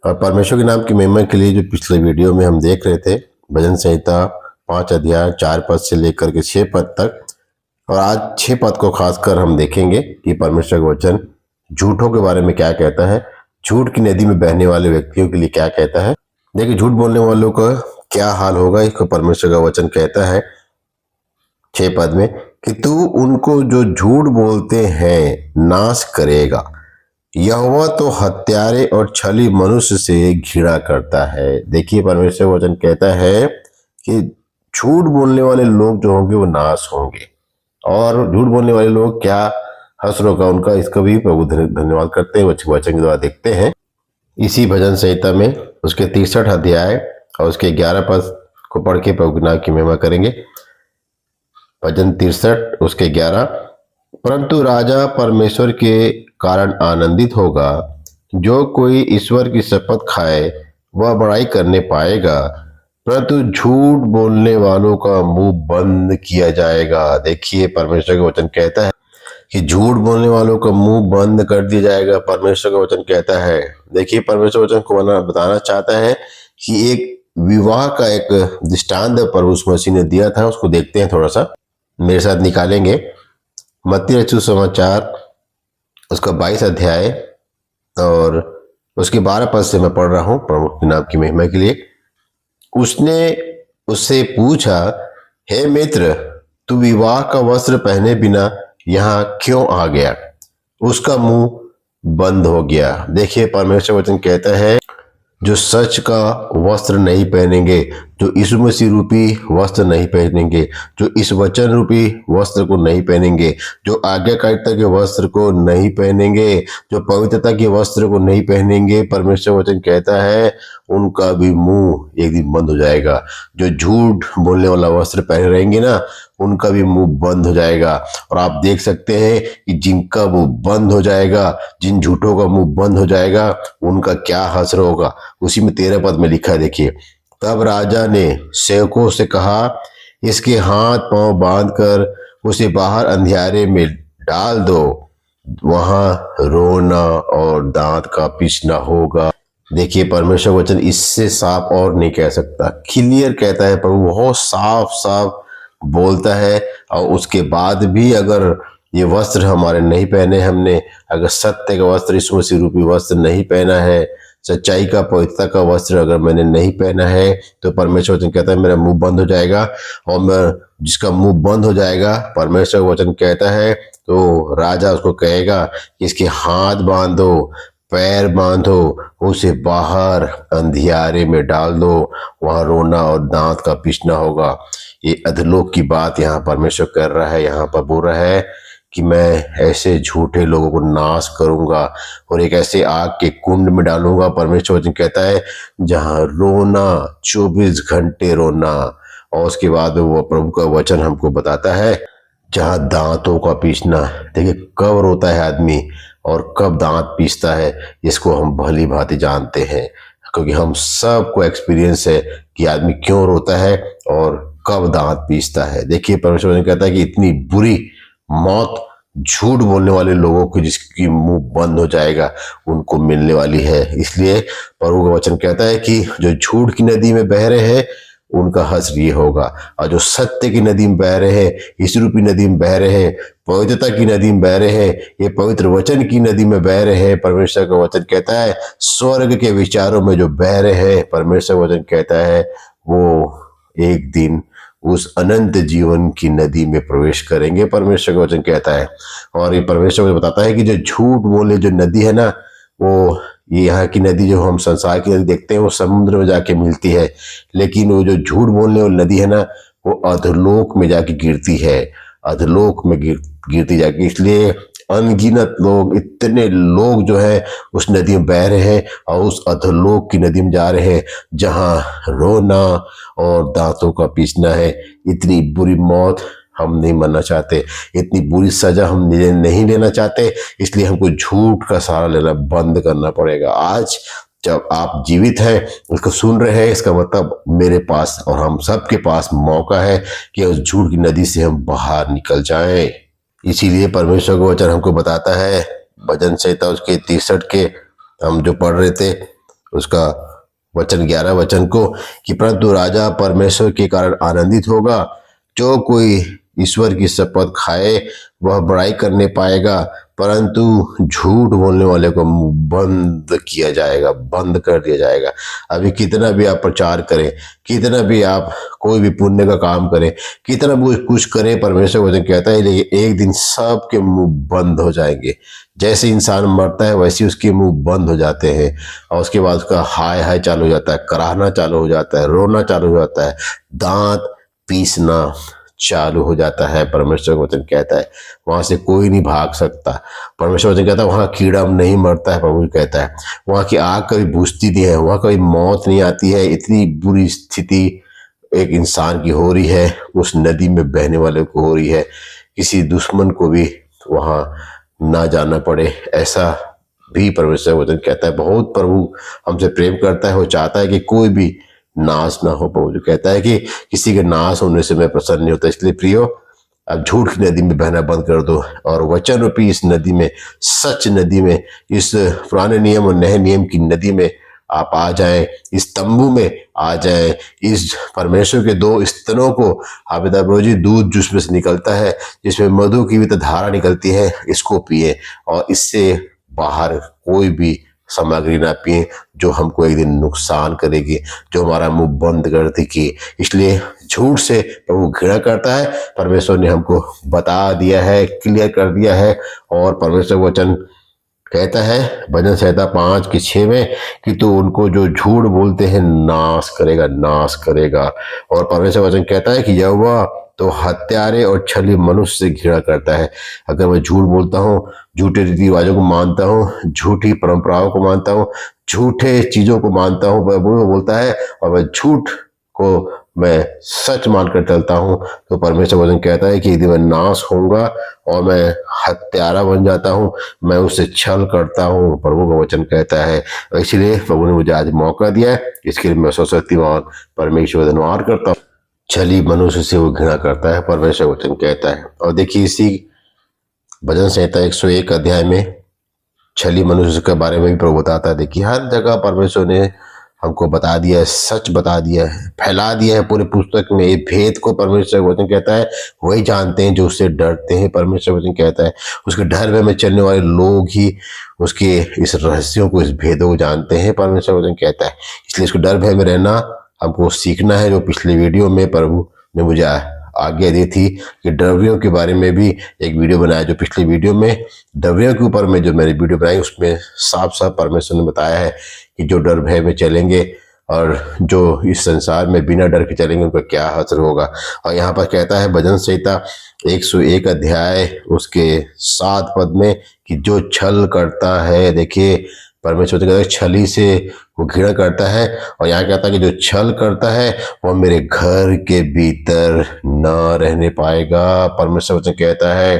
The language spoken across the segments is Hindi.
और परमेश्वर के नाम की महिमा के लिए जो पिछले वीडियो में हम देख रहे थे, भजन संहिता 5 अध्याय 4 पद से लेकर के 6 पद तक, और आज 6 पद को खासकर हम देखेंगे कि परमेश्वर का वचन झूठों के बारे में क्या कहता है, झूठ की नदी में बहने वाले व्यक्तियों के लिए क्या कहता है। देखिए, झूठ बोलने वालों का क्या हाल होगा, इसको परमेश्वर का वचन कहता है 6 पद में कि तू उनको जो झूठ बोलते हैं नाश करेगा। यहोवा तो हत्यारे और छली मनुष्य से घृणा करता है। देखिए, परमेश्वर वचन कहता है कि झूठ बोलने वाले लोग जो होंगे वो नाश होंगे। और झूठ बोलने वाले लोग क्या हश्र होगा उनका, इसका भी प्रभु धन्यवाद करते हैं। वचन के द्वारा देखते हैं इसी भजन संहिता में उसके 63 अध्याय और उसके 11 पद को पढ़ के प्रभु के नाम की महिमा करेंगे। भजन 63 उसके 11, परंतु राजा परमेश्वर के कारण आनंदित होगा, जो कोई ईश्वर की शपथ खाए वह बड़ाई करने पाएगा, परंतु झूठ बोलने वालों का मुंह बंद किया जाएगा। देखिए, परमेश्वर का वचन कहता है कि झूठ बोलने वालों का मुंह बंद कर दिया जाएगा। परमेश्वर का वचन कहता है, देखिए, परमेश्वर वचन को बताना चाहता है कि एक विवाह का एक दृष्टांत प्रभु यीशु मसीह ने दिया था, उसको देखते हैं, थोड़ा सा मेरे साथ निकालेंगे। मत्ती रचित सुसमाचार उसका 22 अध्याय और उसके 12 पद से मैं पढ़ रहा हूँ प्रभु के नाम की महिमा के लिए। उसने उससे पूछा, हे मित्र, तू विवाह का वस्त्र पहने बिना यहाँ क्यों आ गया? उसका मुंह बंद हो गया। देखिए, परमेश्वर वचन कहता है, जो सच का वस्त्र नहीं पहनेंगे, जो यीशु मसीह रूपी वस्त्र नहीं पहनेंगे, जो इस वचन रूपी वस्त्र को नहीं पहनेंगे, जो आज्ञाकारिता के वस्त्र को नहीं पहनेंगे, जो पवित्रता के वस्त्र को नहीं पहनेंगे, परमेश्वर वचन कहता है उनका भी मुंह एक दिन बंद हो जाएगा। जो झूठ बोलने वाला वस्त्र पहने रहेंगे ना, उनका भी मुंह बंद हो जाएगा। और आप देख सकते हैं कि जिनका मुंह बंद हो जाएगा, जिन झूठों का मुंह बंद हो जाएगा, उनका क्या हश्र होगा। उसी में 13 पद में लिखा है, देखिए, तब राजा ने सेवकों से कहा, इसके हाथ पांव बांधकर उसे बाहर अंधियारे में डाल दो, वहां रोना और दांत का पीसना होगा। देखिए, परमेश्वर वचन इससे साफ और नहीं कह सकता, क्लियर कहता है प्रभु, बहुत साफ साफ बोलता है। और उसके बाद भी अगर ये वस्त्र हमारे नहीं पहने, हमने अगर सत्य का वस्त्र, यीशु मसीह रूपी वस्त्र नहीं पहना है, सच्चाई का, पवित्रता का वस्त्र अगर मैंने नहीं पहना है, तो परमेश्वर वचन कहता है मेरा मुंह बंद हो जाएगा। और मैं जिसका मुंह बंद हो जाएगा, परमेश्वर वचन कहता है, तो राजा उसको कहेगा कि इसके हाथ बांधो, पैर बांधो, उसे बाहर अंधियारे में डाल दो, वहां रोना और दांत का पीसना होगा। ये अधलोक की बात यहाँ परमेश्वर कर रहा है। यहाँ पर बोल रहा है कि मैं ऐसे झूठे लोगों को नाश करूंगा और एक ऐसे आग के कुंड में डालूंगा। परमेश्वर वचन कहता है जहां रोना, 24 घंटे रोना। और उसके बाद वो प्रभु का वचन हमको बताता है जहां दांतों का पीसना। देखिए, कब रोता है आदमी और कब दांत पीसता है, इसको हम भली भांति जानते हैं, क्योंकि हम सबको एक्सपीरियंस है कि आदमी क्यों रोता है और कब दांत पीसता है। देखिए, परमेश्वर ने कहता है कि इतनी बुरी मौत झूठ बोलने वाले लोगों को, जिसकी मुंह बंद हो जाएगा, उनको मिलने वाली है। इसलिए प्रभु का वचन कहता है कि जो झूठ की नदी में बह रहे हैं उनका हश्र ये होगा, और जो सत्य की नदी में बह रहे हैं, यीशु रूपी नदी में बह रहे हैं, पवित्रता की नदी में बह रहे हैं, ये पवित्र वचन की नदी में बह रहे हैं, परमेश्वर का वचन कहता है स्वर्ग के विचारों में जो बह रहे हैं, परमेश्वर वचन कहता है वो एक दिन उस अनंत जीवन की नदी में प्रवेश करेंगे। परमेश्वर का वचन कहता है। और ये परमेश्वर को बताता है कि जो झूठ बोले जो नदी है ना, वो ये यहाँ की नदी जो हम संसार की नदी देखते हैं वो समुद्र में जाके मिलती है, लेकिन वो जो झूठ बोलने वाली नदी है ना, वो अधोलोक में जाके गिरती है, अधोलोक में गिरती जाके। इसलिए अनगिनत लोग, इतने लोग जो है उस नदी में बह रहे हैं और उस अधोलोक की नदी में जा रहे हैं जहां रोना और दांतों का पीसना है। इतनी बुरी मौत हम नहीं मरना चाहते, इतनी बुरी सजा हम नहीं लेना चाहते, इसलिए हमको झूठ का सहारा लेना बंद करना पड़ेगा। आज जब आप जीवित हैं, उसको सुन रहे हैं, इसका मतलब मेरे पास और हम सबके पास मौका है कि उस झूठ की नदी से हम बाहर निकल जाएं। इसीलिए परमेश्वर का वचन हमको बताता है, भजन संहिता उसके 63 के हम जो पढ़ रहे थे, उसका वचन 11 वचन को कि परंतु राजा परमेश्वर के कारण आनंदित होगा, जो कोई ईश्वर की शपथ खाए वह बड़ाई करने पाएगा, परंतु झूठ बोलने वाले को मुंह बंद किया जाएगा, बंद कर दिया जाएगा। अभी कितना भी आप प्रचार करें, कितना भी आप कोई भी पुण्य का काम करें, कितना भी कुछ करें, परमेश्वर वचन कहता है लेकिन एक दिन सबके मुंह बंद हो जाएंगे। जैसे इंसान मरता है वैसे उसके मुंह बंद हो जाते हैं और उसके बाद उसका हाय हाय चालू हो जाता है, कराहना चालू हो जाता है, रोना चालू हो जाता है, दांत पीसना चालू हो जाता है। परमेश्वर वचन कहता है वहां से कोई नहीं भाग सकता। परमेश्वर वचन कहता है वहां कीड़ा नहीं मरता है। प्रभु कहता है वहां की आग कभी बुझती नहीं है, वहां कभी मौत नहीं आती है। इतनी बुरी स्थिति एक इंसान की हो रही है, उस नदी में बहने वाले को हो रही है, किसी दुश्मन को भी वहां ना जाना पड़े, ऐसा भी परमेश्वर वचन कहता है। बहुत प्रभु हमसे प्रेम करता है, वो चाहता है कि कोई भी नाश ना हो। प्रभु जो कहता है कि किसी के नाश होने से मैं प्रसन्न नहीं होता। इसलिए प्रियो, अब झूठ की नदी में बहना बंद कर दो और वचन रूपी इस नदी में, सच नदी में, इस पुराने नियम और नए नियम की नदी में आप आ जाएं, इस तंबू में आ जाएं, इस परमेश्वर के 2 स्तनों को हाफिज प्रभु जी दूध जिसमें से निकलता है, जिसमें मधु की भी तो धारा निकलती है, इसको पिए और इससे बाहर कोई भी सामग्री ना पिए जो हमको एक दिन नुकसान करेगी, जो हमारा मुंह बंद कर देगी। इसलिए झूठ से प्रभु घृणा करता है। परमेश्वर ने हमको बता दिया है, क्लियर कर दिया है और परमेश्वर वचन कहता है भजन संहिता 5:6 में कि तू उनको जो झूठ बोलते हैं नाश करेगा, नाश करेगा। और परमेश्वर वचन कहता है कि यहोवा तो हत्यारे और छली मनुष्य से घृणा करता है। अगर मैं झूठ बोलता हूँ, झूठे रीति रिवाजों को मानता हूँ, झूठी परंपराओं को मानता हूँ, झूठे चीजों को मानता हूँ, वो बोलता है, और मैं झूठ को मैं सच मानकर चलता हूँ, तो परमेश्वर वचन कहता है कि यदि मैं नाश होऊंगा और मैं हत्यारा बन जाता हूँ, मैं उससे छल करता हूँ, प्रभु का वचन कहता है। इसलिए प्रभु ने मुझे आज मौका दिया है, इसके लिए मैं सर्वशक्तिमान परमेश्वर धन्यवाद करता हूँ। छली मनुष्य से वो घृणा करता है, परमेश्वर वचन कहता है। और देखिए इसी भजन संहिता 101 अध्याय में छली मनुष्य के बारे में भी प्रभु बताता है। देखिए हर जगह परमेश्वर ने हमको बता दिया है, सच बता दिया है, फैला दिया है पूरी पुस्तक में। ये भेद को परमेश्वर वचन कहता है वही जानते हैं जो उससे डरते हैं। परमेश्वर वचन कहता है उसके डर में चलने वाले लोग ही उसके इस रहस्यों को, इस भेदों को जानते हैं। परमेश्वर वचन कहता है इसलिए उसके डर भय में रहना हमको सीखना है। जो पिछले वीडियो में प्रभु ने मुझे आज्ञा दी थी कि द्रव्यों के बारे में भी एक वीडियो बनाया, जो पिछले वीडियो में द्रव्यों के ऊपर में जो मैंने वीडियो बनाई उसमें साफ साफ परमेश्वर ने बताया है कि जो डर भय में चलेंगे और जो इस संसार में बिना डर के चलेंगे उनका क्या असर होगा। और यहाँ पर कहता है भजन संहिता 101 अध्याय उसके 7 पद में कि जो छल करता है, देखिए परमेश्वर कहता है छली से वो घृणा करता है। और यहाँ कहता है कि जो छल करता है वो मेरे घर के भीतर न रहने पाएगा। परमेश्वर वचन कहता है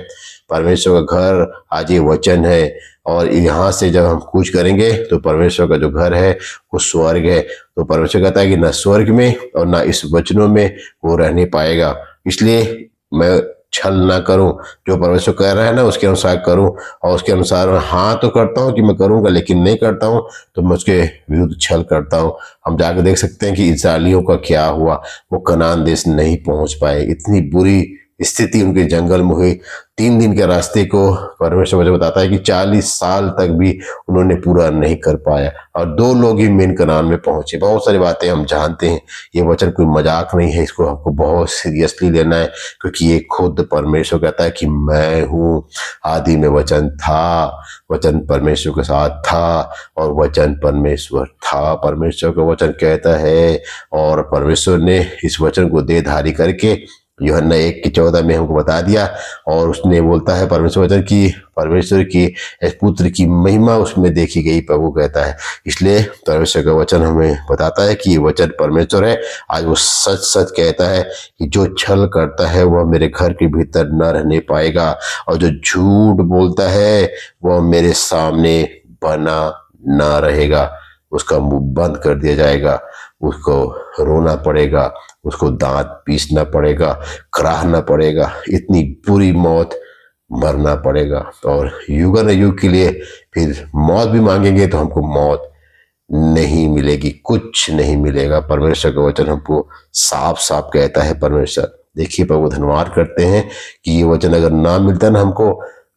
परमेश्वर का घर आज ये वचन है, और यहाँ से जब हम कुछ करेंगे तो परमेश्वर का जो घर है वो स्वर्ग है। तो परमेश्वर कहता है कि न स्वर्ग में और न इस वचनों में वो रहने पाएगा। इसलिए मैं छल ना करूं, जो परमेश्वर कह रहा है ना उसके अनुसार करूं, और उसके अनुसार हाँ तो करता हूं कि मैं करूंगा, लेकिन नहीं करता हूं तो मैं उसके विरुद्ध छल करता हूं। हम जाकर देख सकते हैं कि इस्राएलियों का क्या हुआ, वो कनान देश नहीं पहुंच पाए। इतनी बुरी स्थिति उनके जंगल में हुई। 3 दिन के रास्ते को परमेश्वर मुझे बताता है कि 40 साल तक भी उन्होंने पूरा नहीं कर पाया, और 2 लोग ही मेन कनान में पहुंचे। बहुत सारी बातें हम जानते हैं, ये वचन कोई मजाक नहीं है, इसको हमको बहुत सीरियसली लेना है, क्योंकि ये खुद परमेश्वर कहता है कि मैं हूँ, आदि में वचन था, वचन परमेश्वर के साथ था और वचन परमेश्वर था। परमेश्वर का वचन कहता है, और परमेश्वर ने इस वचन को देहधारी करके यूहन्ना 1:14 में हमको बता दिया। और उसने बोलता है परमेश्वर वचन की, परमेश्वर की पुत्र की महिमा उसमें देखी गई, प्रभु कहता है। इसलिए परमेश्वर का वचन हमें बताता है कि ये वचन परमेश्वर है। आज वो सच सच कहता है कि जो छल करता है वह मेरे घर के भीतर न रहने पाएगा, और जो झूठ बोलता है वह मेरे सामने बना न रहेगा। उसका मुंह बंद कर दिया जाएगा, उसको रोना पड़ेगा, उसको दांत पीसना पड़ेगा, कराहना पड़ेगा, इतनी बुरी मौत मरना पड़ेगा। और युगन युग के लिए फिर मौत भी मांगेंगे तो हमको मौत नहीं मिलेगी, कुछ नहीं मिलेगा। परमेश्वर का वचन हमको साफ साफ कहता है। परमेश्वर देखिए, प्रभु धन्यवाद करते हैं कि ये वचन अगर ना मिलता ना हमको,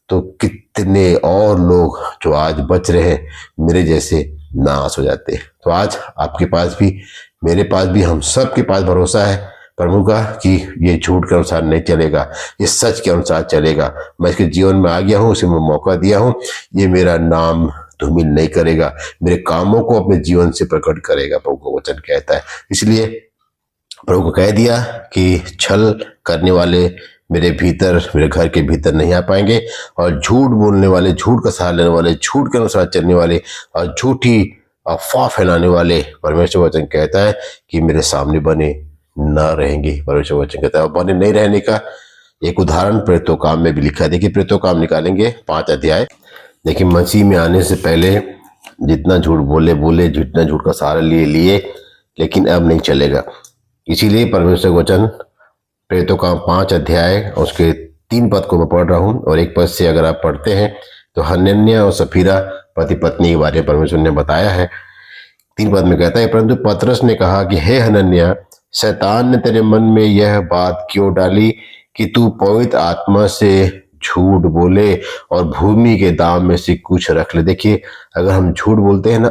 तो कितने और लोग जो आज बच रहे हैं मेरे जैसे नाश हो जाते। तो आज आपके पास भी, मेरे पास भी, हम सब के पास भरोसा है प्रभु का कि ये झूठ के अनुसार नहीं चलेगा, ये सच के अनुसार चलेगा। मैं इसके जीवन में आ गया हूँ, उसे मैं मौका दिया हूँ, ये मेरा नाम धूमिल नहीं करेगा, मेरे कामों को अपने जीवन से प्रकट करेगा, प्रभु का वचन कहता है। इसलिए प्रभु को कह दिया कि छल करने वाले मेरे भीतर, मेरे घर के भीतर नहीं आ पाएंगे, और झूठ बोलने वाले, झूठ का सहारा लेने वाले, झूठ के अनुसार चलने वाले और झूठी अफवाह फैलाने वाले, परमेश्वर वचन कहता है कि मेरे सामने बने न रहेंगे। परमेश्वर वचन कहता है, बने नहीं रहने का एक उदाहरण प्रेरितों काम में भी लिखा है। देखिए, प्रेरितों काम निकालेंगे 5 अध्याय। देखिए, मसीह में आने से पहले जितना झूठ बोले, जितना झूठ का सहारा लिए, लेकिन अब नहीं चलेगा। इसीलिए परमेश्वर वचन प्रेरितों का 5 अध्याय और उसके 3 पद को मैं पढ़ रहा हूँ, और 1 पद से अगर आप पढ़ते हैं तो हनन्याह और सफीरा पति पत्नी के बारे में परमेश्वर ने बताया है। 3 पद में कहता है, परंतु पतरस ने कहा कि हे हनन्याह, शैतान ने तेरे मन में यह बात क्यों डाली कि तू पवित्र आत्मा से झूठ बोले और भूमि के दाम में से कुछ रख ले। देखिए, अगर हम झूठ बोलते हैं ना,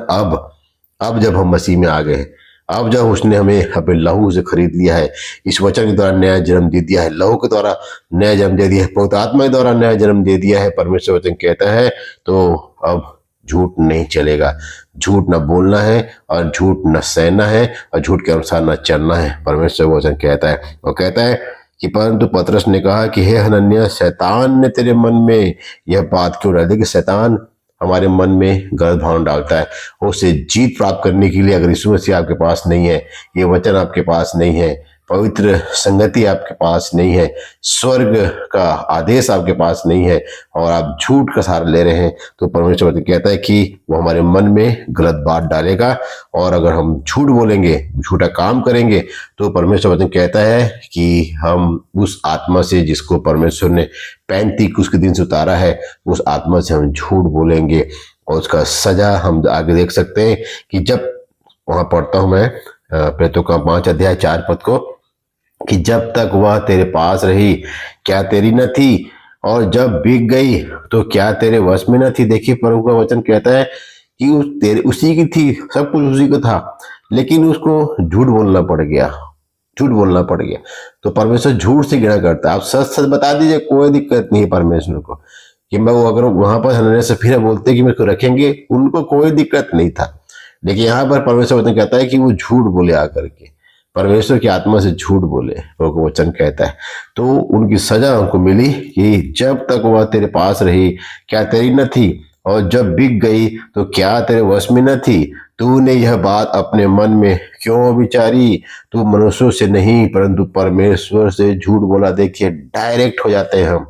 अब जब हम मसीह में आ गए हैं, अब जब उसने हमें अपने लहू से खरीद लिया है, इस वचन के द्वारा नया जन्म दे दिया है, लहू के द्वारा नया जन्म दे दिया है, पवित्र आत्मा के द्वारा नया जन्म दे दिया है, परमेश्वर वचन कहता है, तो अब झूठ नहीं चलेगा। झूठ न बोलना है और झूठ न सहना है और झूठ के अनुसार न चलना है, परमेश्वर वचन कहता है। और कहता है कि परंतु पतरस ने कहा कि हे हनन्याह, शैतान ने तेरे मन में यह बात क्यों डाली। कि शैतान हमारे मन में गलत भावना डालता है, उससे जीत प्राप्त करने के लिए अगर यीशु मसीह आपके पास नहीं है, ये वचन आपके पास नहीं है, पवित्र संगति आपके पास नहीं है, स्वर्ग का आदेश आपके पास नहीं है, और आप झूठ का सहारा ले रहे हैं, तो परमेश्वर वचन कहता है कि वो हमारे मन में गलत बात डालेगा। और अगर हम झूठ बोलेंगे, झूठा काम करेंगे, तो परमेश्वर वचन कहता है कि हम उस आत्मा से, जिसको परमेश्वर ने 35 के दिन से उतारा है, उस आत्मा से हम झूठ बोलेंगे, और उसका सजा हम आगे देख सकते हैं। कि जब वहां पढ़ता हूं मैं प्रेरितों का 5 अध्याय 4 पद को, कि जब तक वह तेरे पास रही क्या तेरी न थी, और जब बिक गई तो क्या तेरे वश में न थी। देखिए, प्रभु का वचन कहता है कि उसी की थी, सब कुछ उसी को था, लेकिन उसको झूठ बोलना पड़ गया, झूठ बोलना पड़ गया। तो परमेश्वर झूठ से घृणा करता है। आप सच सच बता दीजिए, कोई दिक्कत नहीं है परमेश्वर को। कि मैं वो अगर वहां पर हनन्याह सफीरा बोलते कि मेरे को रखेंगे, उनको कोई दिक्कत नहीं था, लेकिन यहाँ पर परमेश्वर वचन कहता है कि वो झूठ बोले आकर के, परमेश्वर की आत्मा से झूठ बोले, प्रभु का वचन कहता है। तो उनकी सजा उनको मिली कि जब तक वह तेरे पास रही क्या तेरी न थी, और जब बिक गई तो क्या तेरे वश में न थी। तूने यह बात अपने मन में क्यों विचारी, तू मनुष्यों से नहीं परंतु परमेश्वर से झूठ बोला। देखिए, डायरेक्ट हो जाते हैं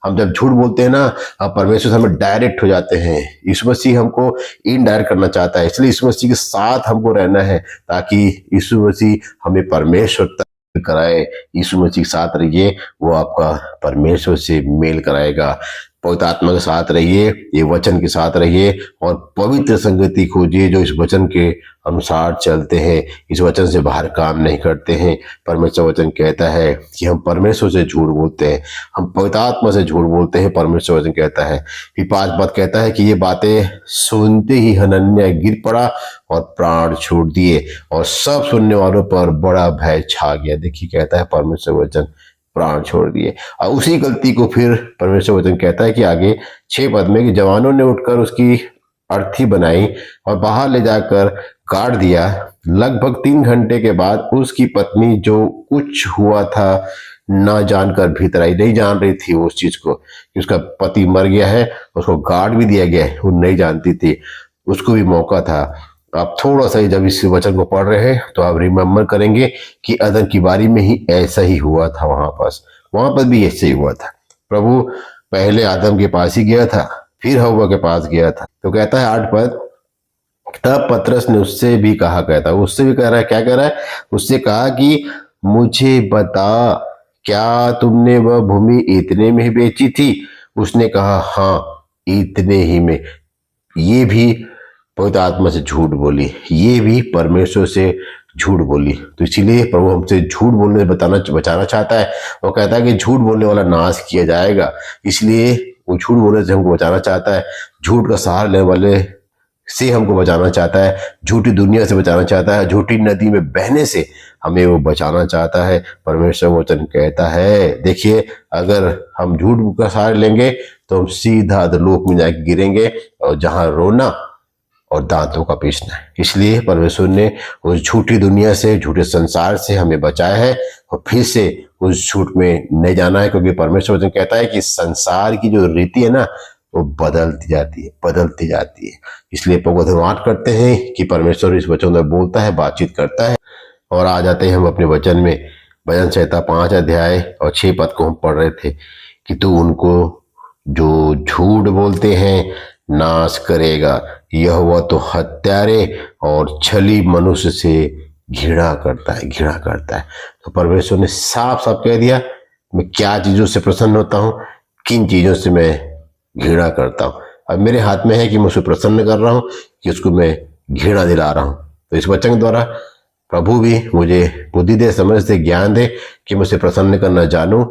हम जब झूठ बोलते हैं ना, हम परमेश्वर से हमें डायरेक्ट हो जाते हैं। यीशु मसीह हमको इनडायरेक्ट करना चाहता है, इसलिए यीशु मसीह के साथ हमको रहना है, ताकि यीशु मसीह हमें परमेश्वर तक कराए। यीशु मसीह के साथ रहिए, वो आपका परमेश्वर से मेल कराएगा। पवित्र आत्मा के साथ रहिए, ये वचन के साथ रहिए, और पवित्र संगति खोजिए जो इस वचन के अनुसार चलते हैं, इस वचन से बाहर काम नहीं करते हैं। परमेश्वर वचन कहता है कि हम परमेश्वर से झूठ बोलते हैं, हम पवित्र आत्मा से झूठ बोलते हैं। परमेश्वर वचन कहता है, फिर 5 बात कहता है कि ये बातें सुनते ही हनन्याह गिर पड़ा और प्राण छोड़ दिए, और सब सुनने वालों पर बड़ा भय छा गया। देखिए, कहता है परमेश्वर वचन, प्राण छोड़ दिए। और उसी गलती को फिर परमेश्वर वचन कहता है कि आगे 6 पद में, कि जवानों ने उठकर उसकी अर्थी बनाई और बाहर ले जाकर गाड़ दिया। लगभग 3 घंटे के बाद उसकी पत्नी, जो कुछ हुआ था न जानकर भीतर आई, नहीं जान रही थी उस चीज को कि उसका पति मर गया है, उसको गाड़ भी दिया गया है, वो नहीं जानती थी, उसको भी मौका था। आप थोड़ा सा जब इस वचन को पढ़ रहे हैं तो आप रिमेम्बर करेंगे कि आदम की बारी में ही ऐसा ही हुआ था। वहां पर भी ऐसे ही हुआ था। प्रभु पहले आदम के पास ही गया था, फिर हव्वा के पास गया था। तो कहता है 8 पद, तब पतरस ने उससे भी कहा, कहता है उससे भी कह रहा है, क्या कह रहा है, उससे कहा कि मुझे बता, क्या तुमने वह भूमि इतने में ही बेची थी। उसने कहा, हाँ, इतने ही में। ये भी पवित्र आत्मा से झूठ बोली, ये भी परमेश्वर से झूठ बोली। तो इसीलिए प्रभु हमसे झूठ बोलने से बचाना चाहता है। वो कहता है कि झूठ बोलने वाला नाश किया जाएगा, इसलिए वो झूठ बोलने से हमको बचाना चाहता है। झूठ का सहारा लेने वाले से हमको बचाना चाहता है, झूठी दुनिया से बचाना चाहता है, झूठी नदी में बहने से हमें वो बचाना चाहता है। परमेश्वर वचन कहता है, देखिए अगर हम झूठ का सहारा लेंगे तो हम सीधा अधोलोक में जाके गिरेंगे, और जहां रोना और दांतों का पीसना है। इसलिए परमेश्वर ने उस झूठी दुनिया से, झूठे संसार से हमें बचाया है, और फिर से उस झूठ में नहीं जाना है, क्योंकि परमेश्वर वचन कहता है कि संसार की जो रीति है ना, वो बदलती जाती है। इसलिए प्रभु धन्यवाद करते हैं कि परमेश्वर इस वचन में बोलता है, बातचीत करता है। और आ जाते हैं हम अपने वचन में। भजन संहिता 5 अध्याय और 6 पद को हम पढ़ रहे थे कि तू उनको जो झूठ बोलते हैं नाश करेगा, यह वह तो हत्यारे और छली मनुष्य से घृणा करता है। तो परमेश्वर ने साफ साफ कह दिया, मैं क्या चीजों से प्रसन्न होता हूँ, किन चीजों से मैं घृणा करता हूँ। अब मेरे हाथ में है कि मैं उसे प्रसन्न कर रहा हूँ कि उसको मैं घृणा दिला रहा हूँ। तो इस वचन द्वारा प्रभु भी मुझे बुद्धि दे, समझ दे, ज्ञान दे कि मैं उसे प्रसन्न करना जानूं